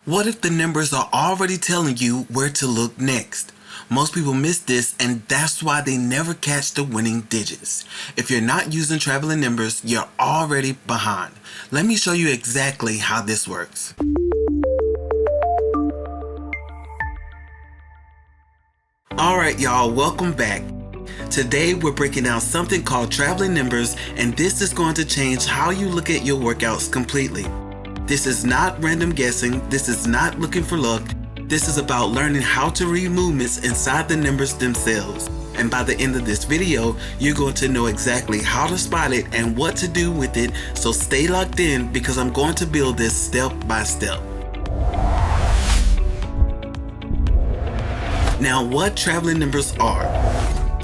What if the numbers are already telling you where to look next? Most people miss this, and that's why they never catch the winning digits. If you're not using traveling numbers, you're already behind. Let me show you exactly how this works. Alright y'all, welcome back. Today we're breaking down something called traveling numbers, and this is going to change how you look at your workouts completely. This is not random guessing, this is not looking for luck, this is about learning how to read movements inside the numbers themselves. And by the end of this video, you're going to know exactly how to spot it and what to do with it, so stay locked in because I'm going to build this step by step. Now, what traveling numbers are?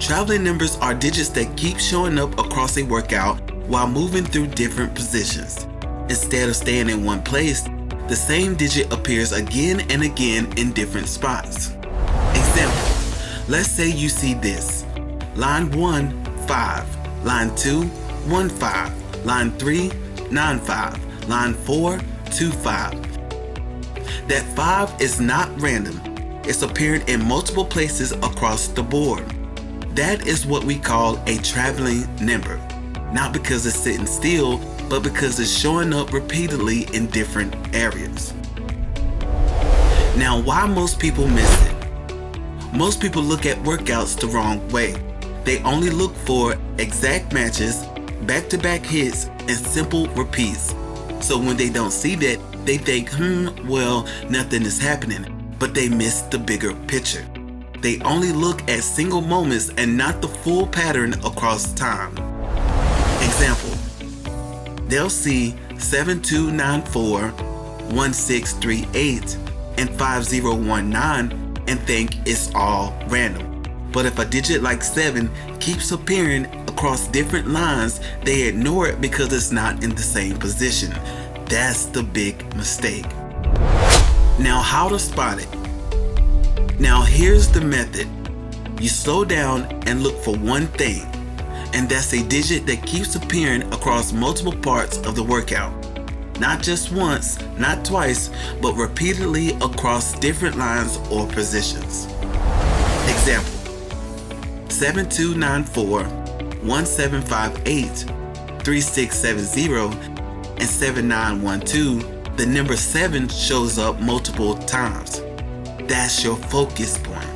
Traveling numbers are digits that keep showing up across a workout while moving through different positions. Instead of staying in one place, the same digit appears again and again in different spots. Example, let's say you see this. Line 1, 5. Line 2, 1, 5. Line 3, 9, 5. Line 4, 2, 5. That 5 is not random. It's appearing in multiple places across the board. That is what we call a traveling number. Not because it's sitting still, but because it's showing up repeatedly in different areas. Now, why most people miss it? Most people look at workouts the wrong way. They only look for exact matches, back-to-back hits, and simple repeats. So when they don't see that, they think, well, nothing is happening, but they miss the bigger picture. They only look at single moments and not the full pattern across time. Example, they'll see 7294, 1638, and 5019 and think it's all random. But if a digit like 7 keeps appearing across different lines, they ignore it because it's not in the same position. That's the big mistake. Now, how to spot it? Now, here's the method. You slow down and look for one thing, and that's a digit that keeps appearing across multiple parts of the workout. Not just once, not twice, but repeatedly across different lines or positions. Example, 7294, 1758, 3670, and 7912, the number 7 shows up multiple times. That's your focus point.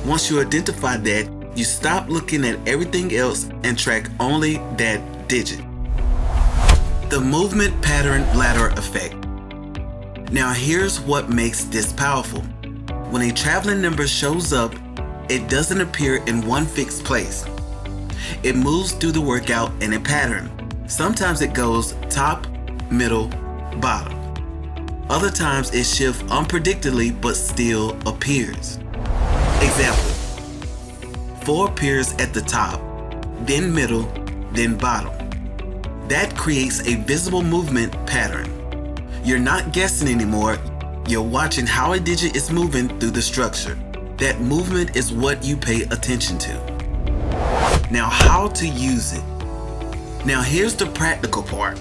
Once you identify that, you stop looking at everything else and track only that digit. The movement pattern ladder effect. Now here's what makes this powerful. When a traveling number shows up, it doesn't appear in one fixed place. It moves through the workout in a pattern. Sometimes it goes top, middle, bottom. Other times it shifts unpredictably but still appears. Example, 4 appears at the top, then middle, then bottom. That creates a visible movement pattern. You're not guessing anymore, you're watching how a digit is moving through the structure. That movement is what you pay attention to. Now, how to use it? Now here's the practical part.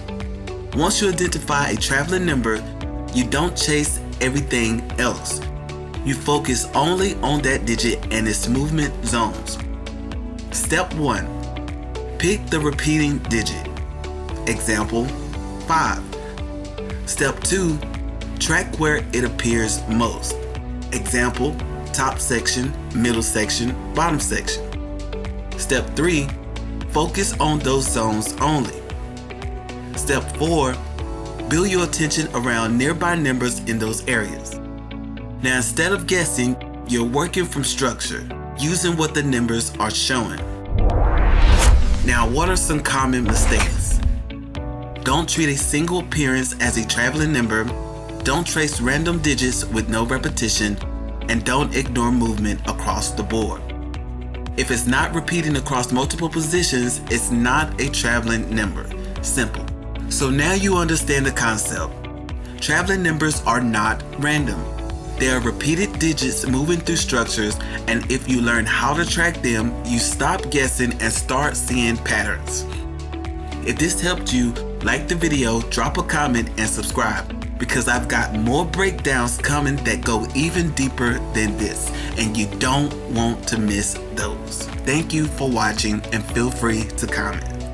Once you identify a traveling number, you don't chase everything else. You focus only on that digit and its movement zones. Step 1. Pick the repeating digit. Example, 5. Step 2. Track where it appears most. Example, top section, middle section, bottom section. Step 3. Focus on those zones only. Step 4. Build your attention around nearby numbers in those areas. Now, instead of guessing, you're working from structure, using what the numbers are showing. Now, what are some common mistakes? Don't treat a single appearance as a traveling number, don't trace random digits with no repetition, and don't ignore movement across the board. If it's not repeating across multiple positions, it's not a traveling number. Simple. So now you understand the concept. Traveling numbers are not random. They are repeated digits moving through structures, and if you learn how to track them, you stop guessing and start seeing patterns. If this helped you, Like the video, drop a comment, and subscribe, because I've got more breakdowns coming that go even deeper than this, and you don't want to miss those. Thank you for watching, and feel free to comment.